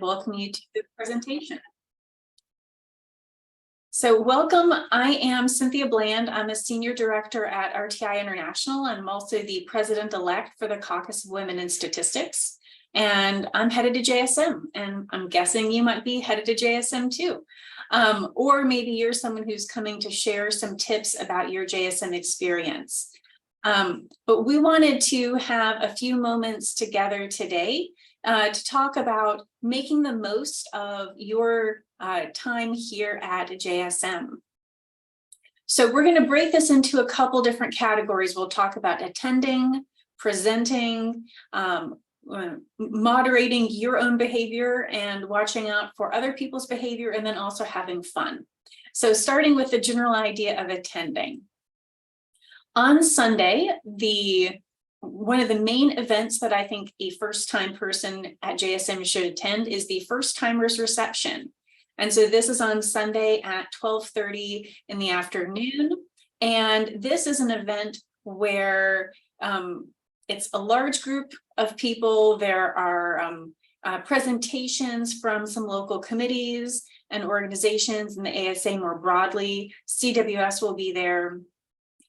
welcome you to the presentation. So welcome, I am Cynthia Bland. I'm a senior director at RTI International. I'm also the president-elect for the Caucus of Women in Statistics. And I'm headed to JSM, and I'm guessing you might be headed to JSM too. Or maybe you're someone who's coming to share some tips about your JSM experience. But we wanted to have a few moments together today to talk about making the most of your time here at JSM. So we're going to break this into a couple different categories. We'll talk about attending, presenting, moderating your own behavior and watching out for other people's behavior, and then also having fun. So starting with the general idea of attending. On Sunday, one of the main events that I think a first-time person at JSM should attend is the First Timers Reception. And so this is on Sunday at 12:30 in the afternoon. And this is an event where it's a large group of people. There are presentations from some local committees and organizations and the ASA more broadly. CWS will be there.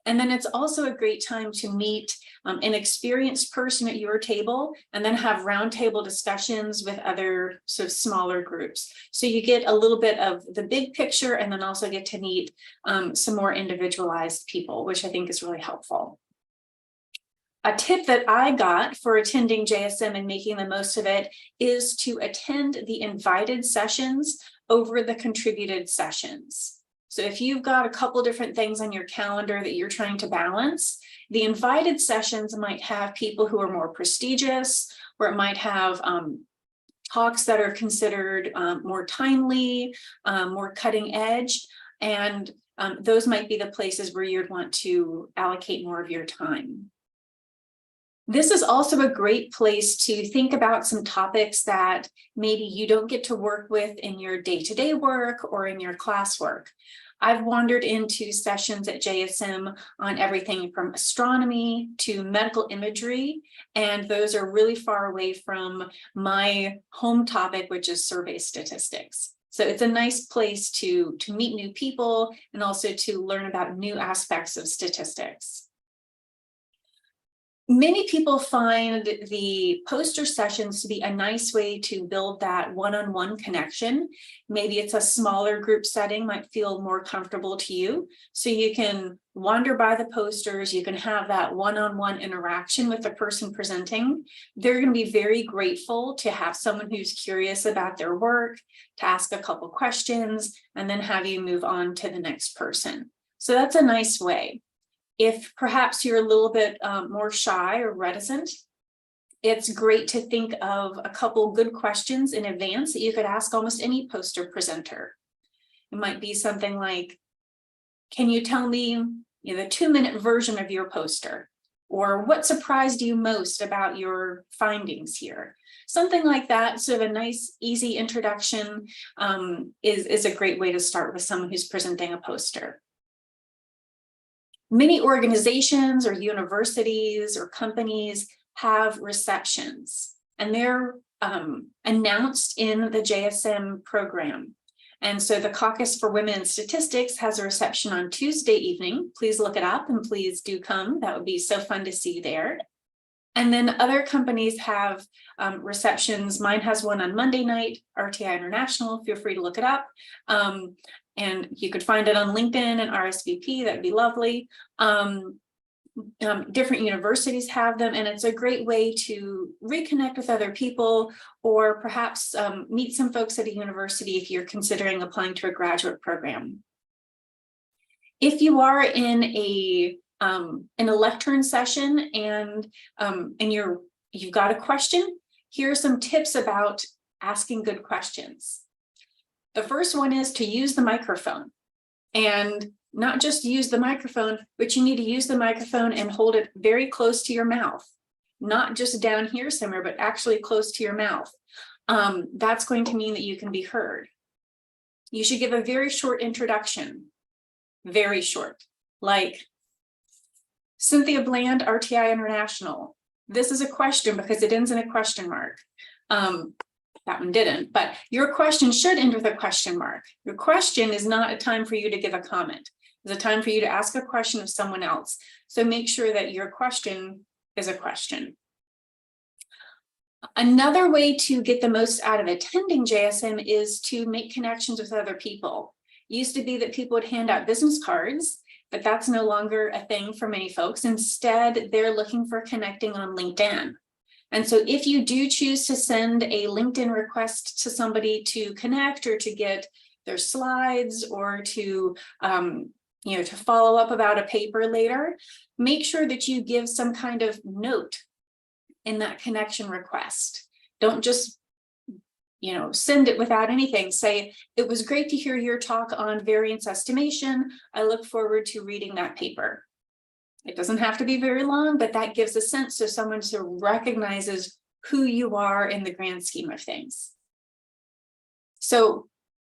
And then it's also a great time to meet an experienced person at your table and then have roundtable discussions with other sort of smaller groups. So you get a little bit of the big picture and then also get to meet some more individualized people, which I think is really helpful. A tip that I got for attending JSM and making the most of it is to attend the invited sessions over the contributed sessions. So if you've got a couple different things on your calendar that you're trying to balance, the invited sessions might have people who are more prestigious, or it might have talks that are considered more timely, more cutting edge, and those might be the places where you'd want to allocate more of your time. This is also a great place to think about some topics that maybe you don't get to work with in your day-to-day work or in your classwork. I've wandered into sessions at JSM on everything from astronomy to medical imagery, and those are really far away from my home topic, which is survey statistics. So it's a nice place to meet new people and also to learn about new aspects of statistics. Many people find the poster sessions to be a nice way to build that one-on-one connection. Maybe it's a smaller group setting, might feel more comfortable to you. So you can wander by the posters, you can have that one-on-one interaction with the person presenting. They're going to be very grateful to have someone who's curious about their work, to ask a couple questions, and then have you move on to the next person. So that's a nice way. If perhaps you're a little bit more shy or reticent, it's great to think of a couple good questions in advance that you could ask almost any poster presenter. It might be something like, can you tell me the 2-minute version of your poster? Or what surprised you most about your findings here? Something like that, sort of a nice, easy introduction is a great way to start with someone who's presenting a poster. Many organizations or universities or companies have receptions, and they're announced in the JSM program. And so the Caucus for Women in Statistics has a reception on Tuesday evening. Please look it up and please do come. That would be so fun to see you there. And then other companies have receptions. Mine has one on Monday night, RTI International. Feel free to look it up. And you could find it on LinkedIn and RSVP, that'd be lovely. Different universities have them, and it's a great way to reconnect with other people, or perhaps meet some folks at a university if you're considering applying to a graduate program. If you are in a lectern session and you've got a question, here are some tips about asking good questions. The first one is to use the microphone, and not just use the microphone, but you need to use the microphone and hold it very close to your mouth, not just down here somewhere, but actually close to your mouth. That's going to mean that you can be heard. You should give a very short introduction, very short, like Cynthia Bland, RTI International. This is a question because it ends in a question mark. That one didn't, but your question should end with a question mark. Your question is not a time for you to give a comment. It's a time for you to ask a question of someone else. So make sure that your question is a question. Another way to get the most out of attending JSM is to make connections with other people. It used to be that people would hand out business cards, but that's no longer a thing for many folks. Instead, they're looking for connecting on LinkedIn. And so if you do choose to send a LinkedIn request to somebody to connect or to get their slides or to, to follow up about a paper later, make sure that you give some kind of note in that connection request. Don't just, send it without anything. Say, it was great to hear your talk on variance estimation. I look forward to reading that paper. It doesn't have to be very long, but that gives a sense so someone sort of recognizes who you are in the grand scheme of things. So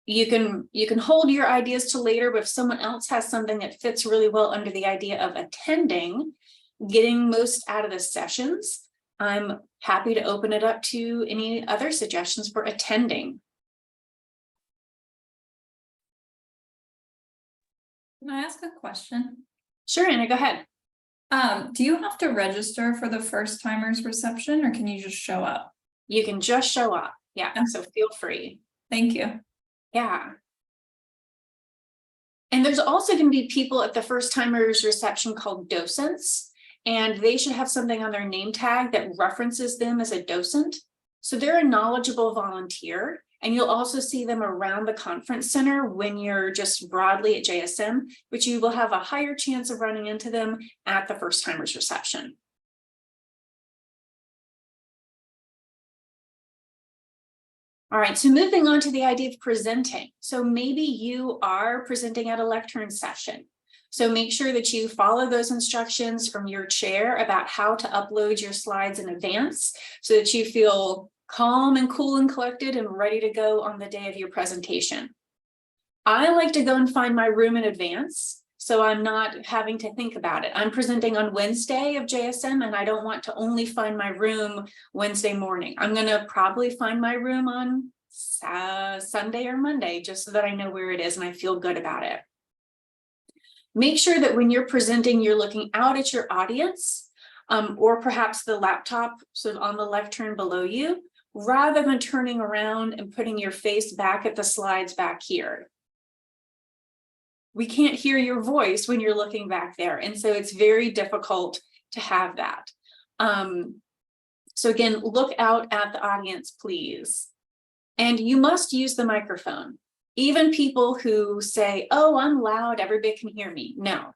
you can hold your ideas to later, but if someone else has something that fits really well under the idea of attending, getting most out of the sessions, I'm happy to open it up to any other suggestions for attending. Can I ask a question? Sure, Anna, go ahead. Do you have to register for the first timers reception, or can you just show up? You can just show up. Yeah, so feel free. Thank you. Yeah. And there's also going to be people at the first timers reception called docents, and they should have something on their name tag that references them as a docent. So they're a knowledgeable volunteer, and you'll also see them around the conference center when you're just broadly at JSM, but you will have a higher chance of running into them at the first timers reception. All right, so moving on to the idea of presenting. So maybe you are presenting at a lectern session. So make sure that you follow those instructions from your chair about how to upload your slides in advance so that you feel calm and cool and collected and ready to go on the day of your presentation. I like to go and find my room in advance, so I'm not having to think about it. I'm presenting on Wednesday of JSM, and I don't want to only find my room Wednesday morning. I'm going to probably find my room on Sunday or Monday, just so that I know where it is and I feel good about it. Make sure that when you're presenting, you're looking out at your audience, or perhaps the laptop sort of on the lectern below you, rather than turning around and putting your face back at the slides back here. We can't hear your voice when you're looking back there. And so it's very difficult to have that. So again, look out at the audience, please. And you must use the microphone. Even people who say, oh, I'm loud, everybody can hear me. No,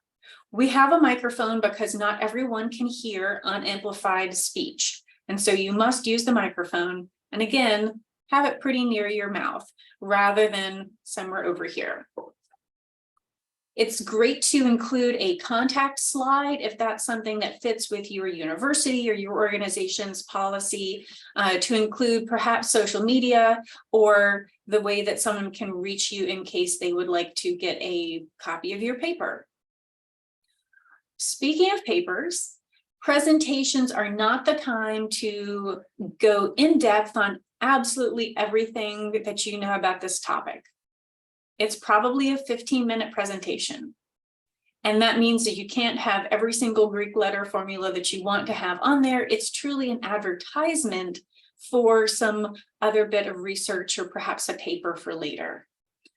we have a microphone because not everyone can hear unamplified speech. And so you must use the microphone. And again, have it pretty near your mouth rather than somewhere over here. It's great to include a contact slide if that's something that fits with your university or your organization's policy, to include perhaps social media or the way that someone can reach you in case they would like to get a copy of your paper. Speaking of papers, presentations are not the time to go in depth on absolutely everything that you know about this topic. It's probably a 15-minute presentation. And that means that you can't have every single Greek letter formula that you want to have on there. It's truly an advertisement for some other bit of research or perhaps a paper for later.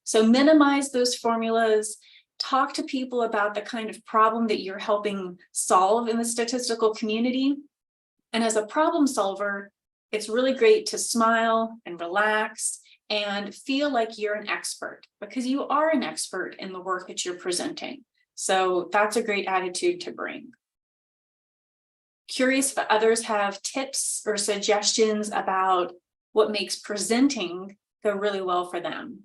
So minimize those formulas, talk to people about the kind of problem that you're helping solve in the statistical community. And as a problem solver, it's really great to smile and relax and feel like you're an expert, because you are an expert in the work that you're presenting. So that's a great attitude to bring. Curious if others have tips or suggestions about what makes presenting go really well for them.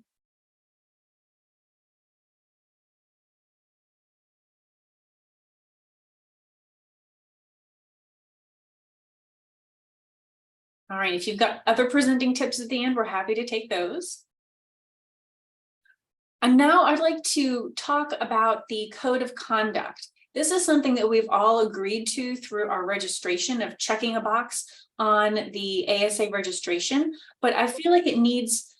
All right, if you've got other presenting tips at the end, we're happy to take those. And now I'd like to talk about the code of conduct. This is something that we've all agreed to through our registration of checking a box on the ASA registration, but I feel like it needs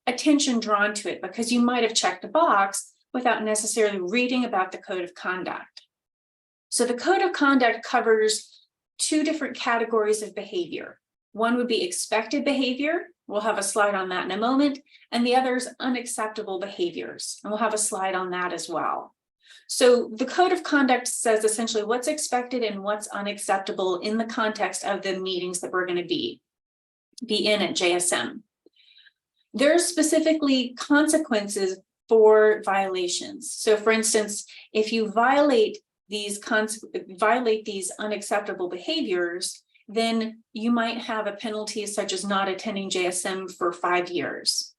attention drawn to it because you might have checked a box without necessarily reading about the code of conduct. So the code of conduct covers two different categories of behavior. One would be expected behavior. We'll have a slide on that in a moment. And the other is unacceptable behaviors. And we'll have a slide on that as well. So the code of conduct says essentially what's expected and what's unacceptable in the context of the meetings that we're going to be in at JSM. There are specifically consequences for violations. So for instance, if you violate these unacceptable behaviors, then you might have a penalty such as not attending JSM for 5 years.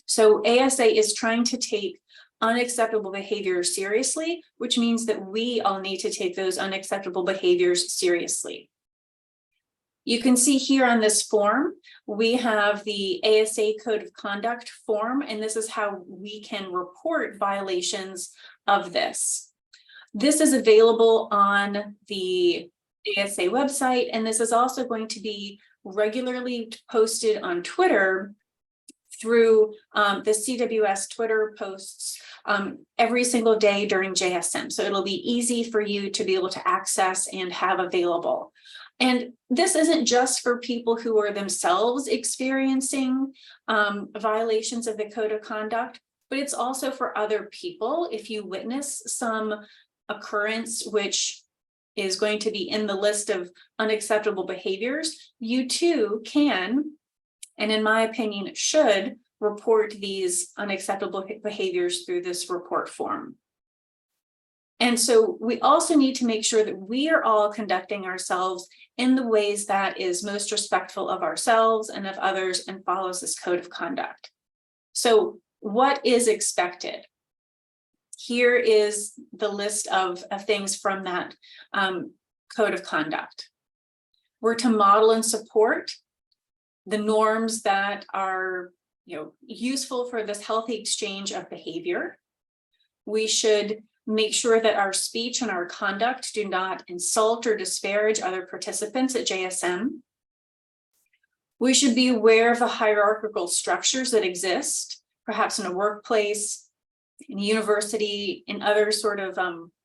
So ASA is trying to take unacceptable behaviors seriously, which means that we all need to take those unacceptable behaviors seriously. You can see here on this form, we have the ASA Code of Conduct form, and this is how we can report violations of this. This is available on the ASA website, and this is also going to be regularly posted on Twitter through the CWS Twitter posts every single day during JSM. So it'll be easy for you to be able to access and have available. And this isn't just for people who are themselves experiencing violations of the code of conduct, but it's also for other people. If you witness some occurrence which is going to be in the list of unacceptable behaviors, you too can, and in my opinion, should report these unacceptable behaviors through this report form. And so we also need to make sure that we are all conducting ourselves in the ways that is most respectful of ourselves and of others and follows this code of conduct. So what is expected? Here is the list of things from that code of conduct. We're to model and support the norms that are useful for this healthy exchange of behavior. We should make sure that our speech and our conduct do not insult or disparage other participants at JSM. We should be aware of the hierarchical structures that exist, perhaps in a workplace, in a university, in other sort of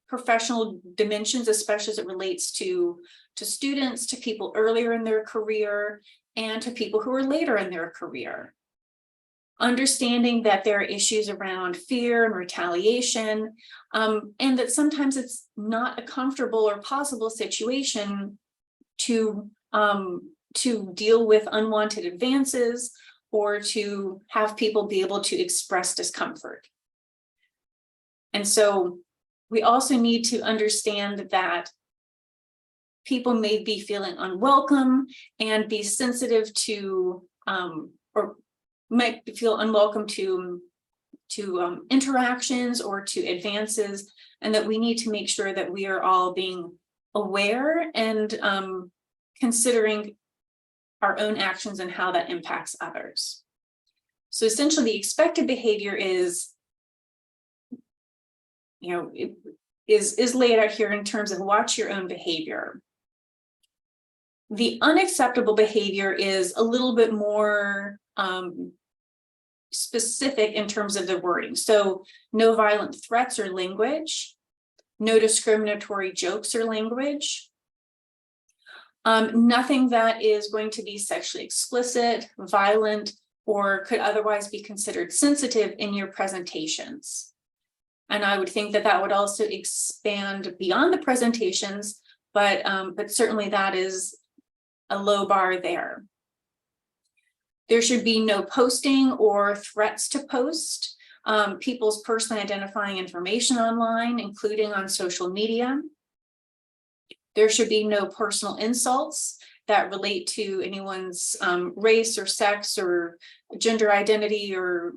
professional dimensions, especially as it relates to students, to people earlier in their career, and to people who are later in their career. Understanding that there are issues around fear and retaliation, and that sometimes it's not a comfortable or possible situation to deal with unwanted advances or to have people be able to express discomfort. And so we also need to understand that people may be feeling unwelcome and be sensitive to, or might feel unwelcome to interactions or to advances, and that we need to make sure that we are all being aware and considering our own actions and how that impacts others. So essentially the expected behavior is laid out here in terms of watch your own behavior. The unacceptable behavior is a little bit more specific in terms of the wording. So no violent threats or language, no discriminatory jokes or language, nothing that is going to be sexually explicit, violent, or could otherwise be considered sensitive in your presentations. And I would think that that would also expand beyond the presentations, but certainly that is a low bar there. There should be no posting or threats to post people's personally identifying information online, including on social media. There should be no personal insults that relate to anyone's race or sex or gender identity or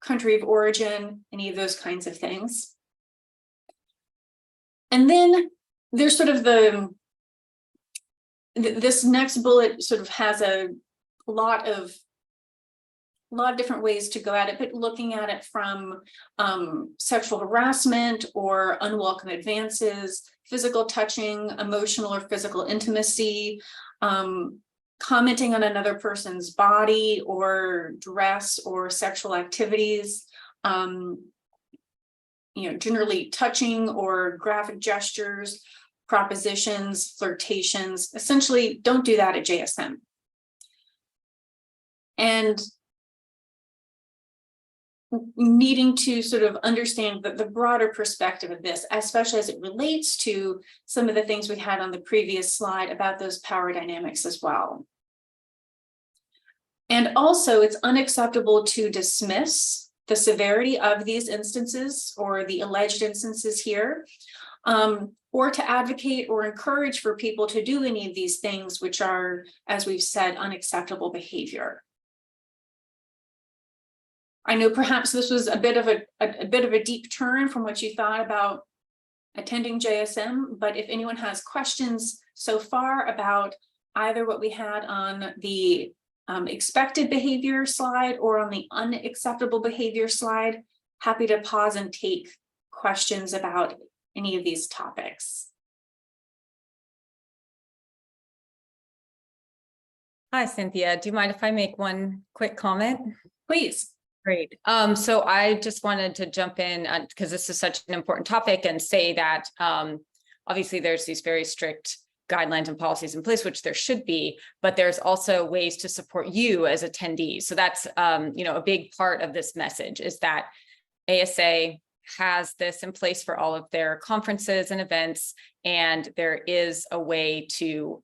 country of origin, any of those kinds of things. And then there's sort of this next bullet sort of has a lot of different ways to go at it, but looking at it from sexual harassment or unwelcome advances, physical touching, emotional or physical intimacy, commenting on another person's body or dress or sexual activities, generally touching or graphic gestures, propositions, flirtations. Essentially, don't do that at JSM. And needing to sort of understand the broader perspective of this, especially as it relates to some of the things we had on the previous slide about those power dynamics as well. And also, it's unacceptable to dismiss the severity of these instances or the alleged instances here, or to advocate or encourage for people to do any of these things, which are, as we've said, unacceptable behavior. I know perhaps this was a bit of a deep turn from what you thought about attending JSM, but if anyone has questions so far about either what we had on the expected behavior slide or on the unacceptable behavior slide, happy to pause and take questions about any of these topics. Hi, Cynthia. Do you mind if I make one quick comment? Please. Great. So I just wanted to jump in because this is such an important topic and say that obviously there's these very strict guidelines and policies in place, which there should be, but there's also ways to support you as attendees. So that's a big part of this message is that ASA has this in place for all of their conferences and events, and there is a way to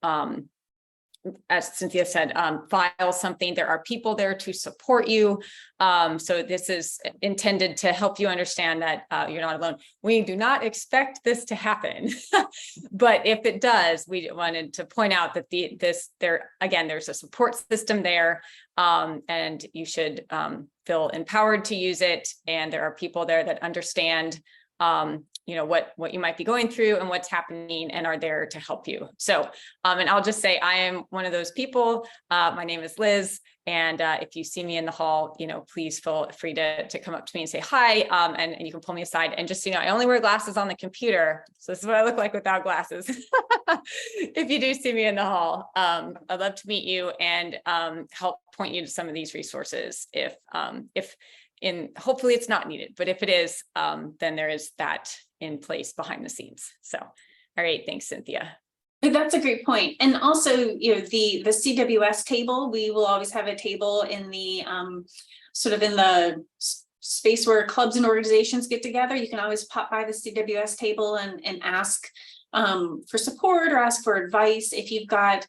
as Cynthia said, file something. There are people there to support you. So this is intended to help you understand that you're not alone. We do not expect this to happen, but if it does, we wanted to point out that there's a support system there, and you should feel empowered to use it. And there are people there that understand what you might be going through and what's happening and are there to help you. So, and I'll just say, I am one of those people. My name is Liz. And if you see me in the hall, please feel free to come up to me and say hi. And you can pull me aside. And just, I only wear glasses on the computer. So this is what I look like without glasses. If you do see me in the hall, I'd love to meet you and help point you to some of these resources hopefully it's not needed, but if it is, then there is that in place behind the scenes. So, all right, thanks, Cynthia. That's a great point. And also, the CWS table, we will always have a table in the sort of in the space where clubs and organizations get together. You can always pop by the CWS table and ask for support or ask for advice if you've got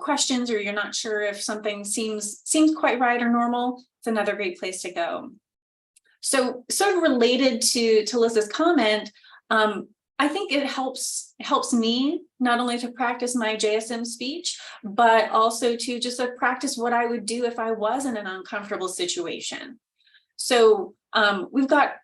questions or you're not sure if something seems quite right or normal. It's another great place to go. So sort of related to Liz's comment, I think it helps me not only to practice my JSM speech, but also to just practice what I would do if I was in an uncomfortable situation. So we've got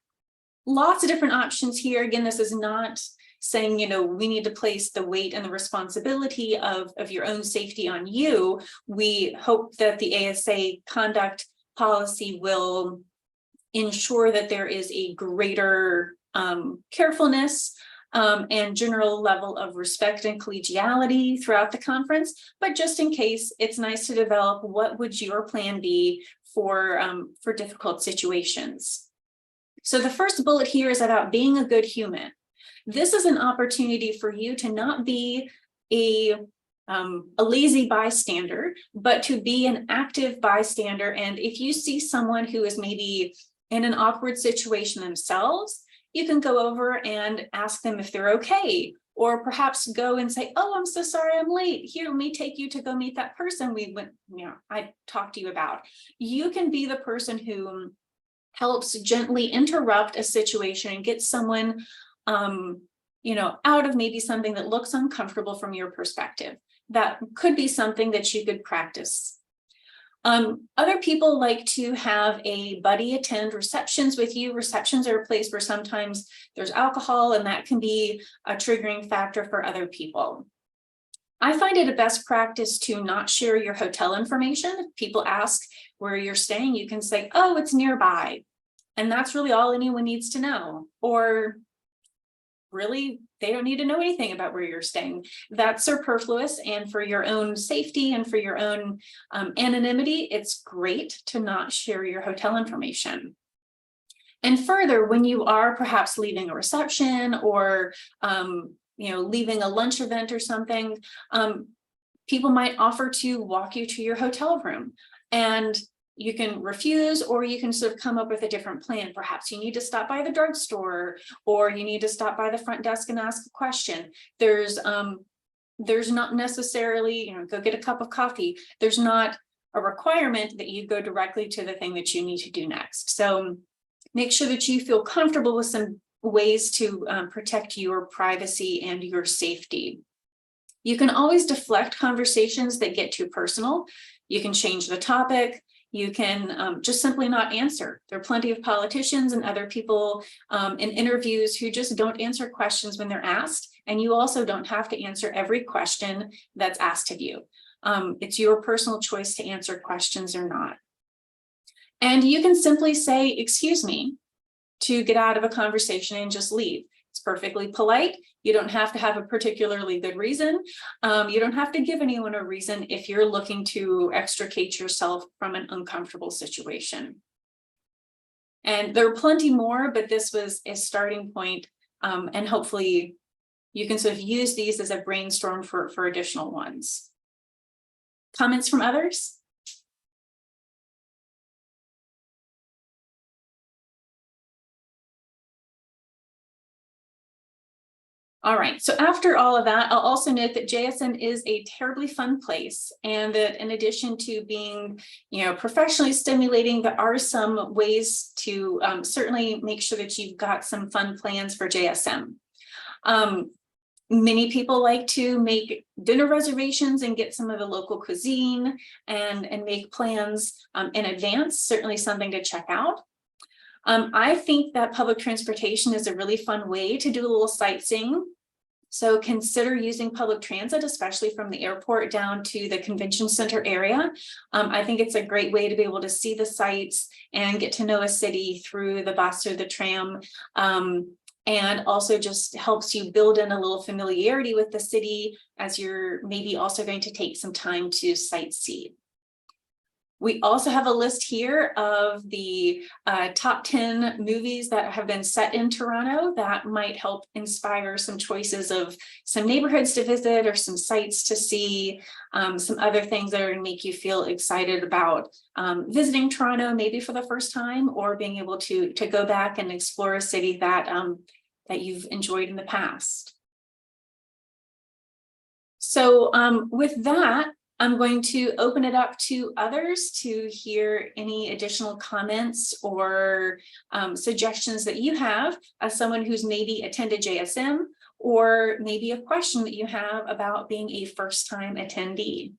lots of different options here. Again, this is not saying, we need to place the weight and the responsibility of your own safety on you. We hope that the ASA conduct policy will ensure that there is a greater carefulness and general level of respect and collegiality throughout the conference. But just in case, it's nice to develop what would your plan be for difficult situations. So the first bullet here is about being a good human. This is an opportunity for you to not be a lazy bystander, but to be an active bystander. And if you see someone who is maybe in an awkward situation themselves, you can go over and ask them if they're okay, or perhaps go and say, "Oh, I'm so sorry I'm late. Here, let me take you to go meet that person I talked to you about." You can be the person who helps gently interrupt a situation and get someone out of maybe something that looks uncomfortable from your perspective. That could be something that you could practice. Other people like to have a buddy attend receptions with you. Receptions are a place where sometimes there's alcohol, and that can be a triggering factor for other people. I find it a best practice to not share your hotel information. If people ask where you're staying, you can say, "Oh, it's nearby." And that's really all anyone needs to know. Or really, They don't need to know anything about where you're staying. That's superfluous. And for your own safety and for your own anonymity, it's great to not share your hotel information. And further, when you are perhaps leaving a reception or leaving a lunch event or something, people might offer to walk you to your hotel room, and you can refuse, or you can sort of come up with a different plan. Perhaps you need to stop by the drugstore, or you need to stop by the front desk and ask a question. There's not necessarily, go get a cup of coffee. There's not a requirement that you go directly to the thing that you need to do next. So make sure that you feel comfortable with some ways to protect your privacy and your safety. You can always deflect conversations that get too personal. You can change the topic. You can just simply not answer. There are plenty of politicians and other people in interviews who just don't answer questions when they're asked. And you also don't have to answer every question that's asked of you. It's your personal choice to answer questions or not. And you can simply say, excuse me, to get out of a conversation and just leave. It's perfectly polite. You don't have to have a particularly good reason. You don't have to give anyone a reason if you're looking to extricate yourself from an uncomfortable situation. And there are plenty more, but this was a starting point, and hopefully you can sort of use these as a brainstorm for additional ones. Comments from others? All right, so after all of that, I'll also note that JSM is a terribly fun place, and that in addition to being, professionally stimulating, there are some ways to certainly make sure that you've got some fun plans for JSM. Many people like to make dinner reservations and get some of the local cuisine and make plans in advance, certainly something to check out. I think that public transportation is a really fun way to do a little sightseeing. So consider using public transit, especially from the airport down to the convention center area. I think it's a great way to be able to see the sights and get to know a city through the bus or the tram. And also just helps you build in a little familiarity with the city as you're maybe also going to take some time to sightsee. We also have a list here of the top 10 movies that have been set in Toronto that might help inspire some choices of some neighborhoods to visit or some sites to see, some other things that are going to make you feel excited about visiting Toronto, maybe for the first time, or being able to go back and explore a city that, that you've enjoyed in the past. So with that, I'm going to open it up to others to hear any additional comments or suggestions that you have as someone who's maybe attended JSM, or maybe a question that you have about being a first-time attendee.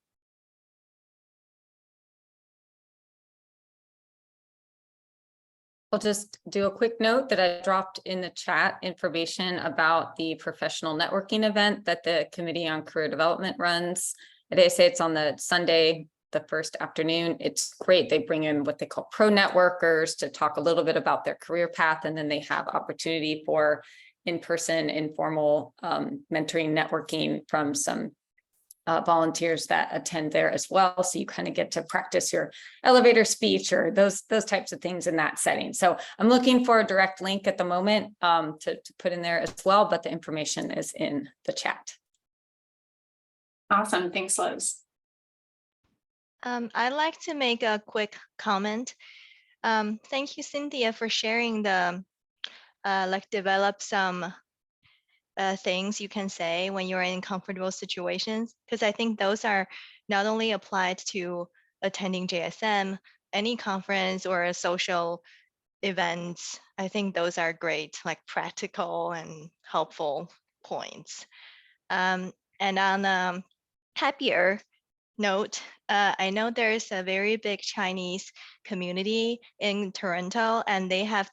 I'll just do a quick note that I dropped in the chat information about the professional networking event that the Committee on Career Development runs. They say it's on the Sunday, the first afternoon. It's great. They bring in what they call pro networkers to talk a little bit about their career path, and then they have opportunity for in-person, informal mentoring, networking from some volunteers that attend there as well. So you kind of get to practice your elevator speech or those types of things in that setting. So I'm looking for a direct link at the moment to put in there as well, but the information is in the chat. Awesome. Thanks, Liz. I'd like to make a quick comment. Thank you, Cynthia, for sharing the develop some things you can say when you're in comfortable situations, because I think those are not only applied to attending JSM, any conference or a social events. I think those are great, like practical and helpful points. And on a happier note, I know there's a very big Chinese community in Toronto, and they have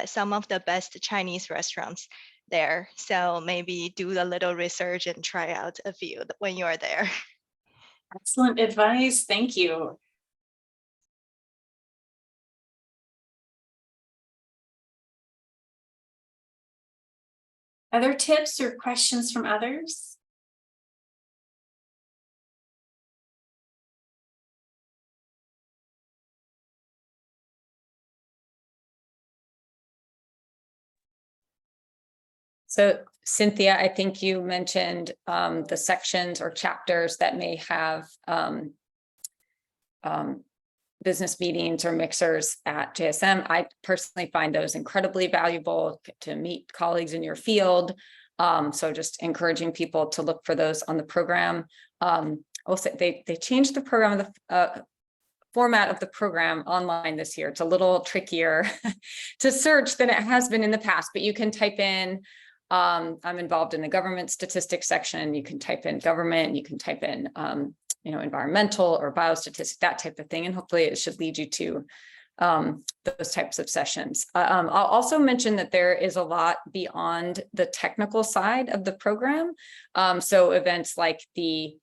some of the best Chinese restaurants there. So maybe do a little research and try out a few when you're there. Excellent advice. Thank you. Other tips or questions from others? So Cynthia, I think you mentioned the sections or chapters that may have business meetings or mixers at JSM. I personally find those incredibly valuable to meet colleagues in your field. So just encouraging people to look for those on the program. Also, they changed the program, the format of the program online this year. It's a little trickier to search than it has been in the past, but you can type in, I'm involved in the government statistics section. You can type in government, you can type in, environmental or biostatistics, that type of thing. And hopefully it should lead you to those types of sessions. I'll also mention that there is a lot beyond the technical side of the program. So events like the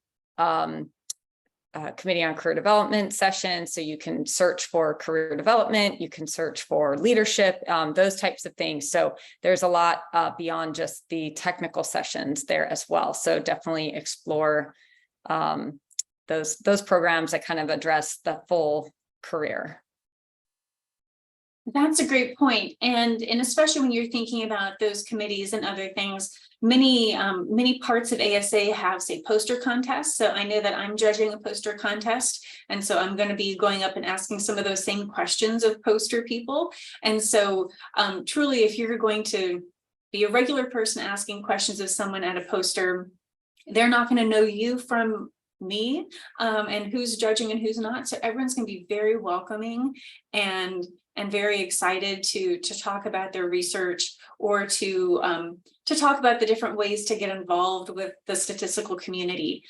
Committee on Career Development session. So you can search for career development, you can search for leadership, those types of things. So there's a lot beyond just the technical sessions there as well. So definitely explore those programs that kind of address the full career. That's a great point. And especially when you're thinking about those committees and other things, many parts of ASA have, say, poster contests. So I know that I'm judging a poster contest. And so I'm going to be going up and asking some of those same questions of poster people. And so truly, if you're going to be a regular person asking questions of someone at a poster, they're not going to know you from me and who's judging and who's not. So everyone's going to be very welcoming and very excited to talk about their research or to talk about the different ways to get involved with the statistical community.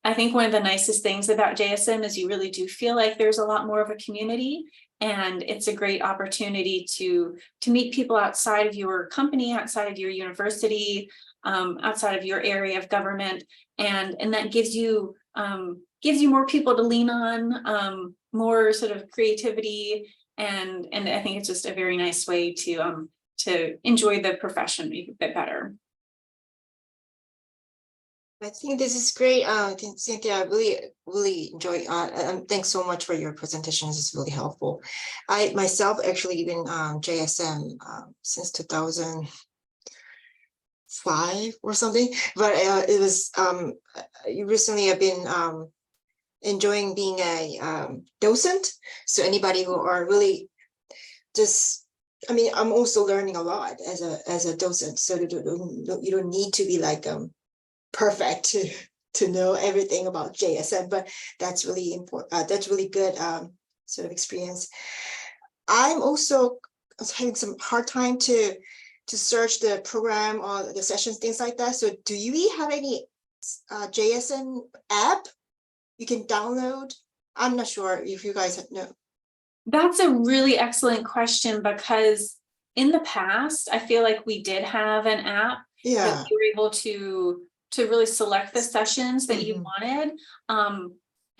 I think one of the nicest things about JSM is you really do feel like there's a lot more of a community, and it's a great opportunity to meet people outside of your company, outside of your university, outside of your area of government, and that gives you more people to lean on, more sort of creativity. And I think it's just a very nice way to enjoy the profession a bit better. I think this is great. Cynthia, I really enjoy. Thanks so much for your presentations. It's really helpful. I myself actually been JSM since 2005 or something, but it was recently I've been enjoying being a docent. So anybody who are really just, I mean, I'm also learning a lot as a docent. So you don't need to be like perfect to know everything about JSM, but that's really important. That's really good sort of experience. I'm also having some hard time to search the program or the sessions, things like that. So do you have any JSM app you can download? I'm not sure if you guys know. That's a really excellent question, because in the past, I feel like we did have an app that you were able to really select the sessions that you wanted.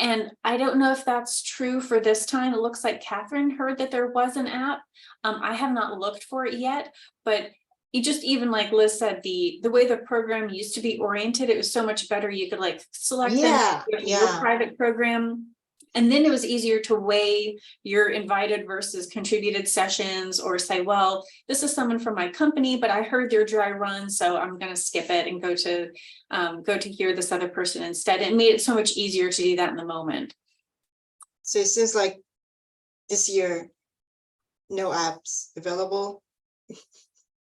And I don't know if that's true for this time. It looks like Catherine heard that there was an app. I have not looked for it yet, but you just, even like Liz said, the way the program used to be oriented, it was so much better. You could like select your private program. And then it was easier to weigh your invited versus contributed sessions, or say, well, this is someone from my company, but I heard their dry run, so I'm going to skip it and go to hear this other person instead. It made it so much easier to do that in the moment. So it seems like this year, no apps available.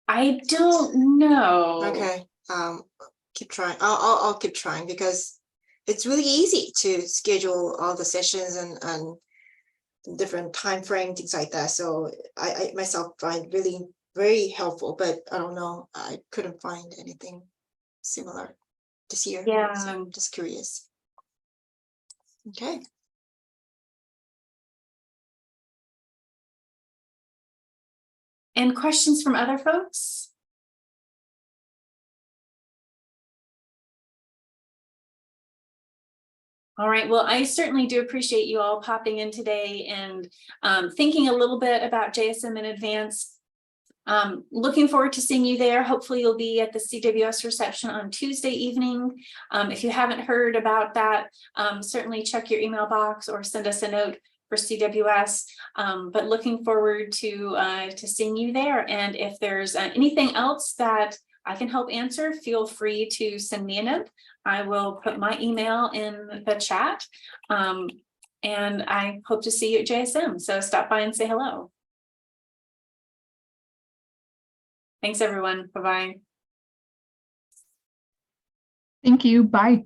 I don't know. Okay, keep trying. I'll keep trying, because it's really easy to schedule all the sessions and different time frame, things like that. So I myself find really very helpful, but I don't know, I couldn't find anything similar this year. Yeah, so I'm just curious. Okay. And questions from other folks? All right, well, I certainly do appreciate you all popping in today and thinking a little bit about JSM in advance. Looking forward to seeing you there. Hopefully you'll be at the CWS reception on Tuesday evening. If you haven't heard about that, certainly check your email box or send us a note for CWS. But looking forward to seeing you there. And if there's anything else that I can help answer, feel free to send me a note. I will put my email in the chat. And I hope to see you at JSM. So stop by and say hello. Thanks, everyone. Bye-bye. Thank you. Bye.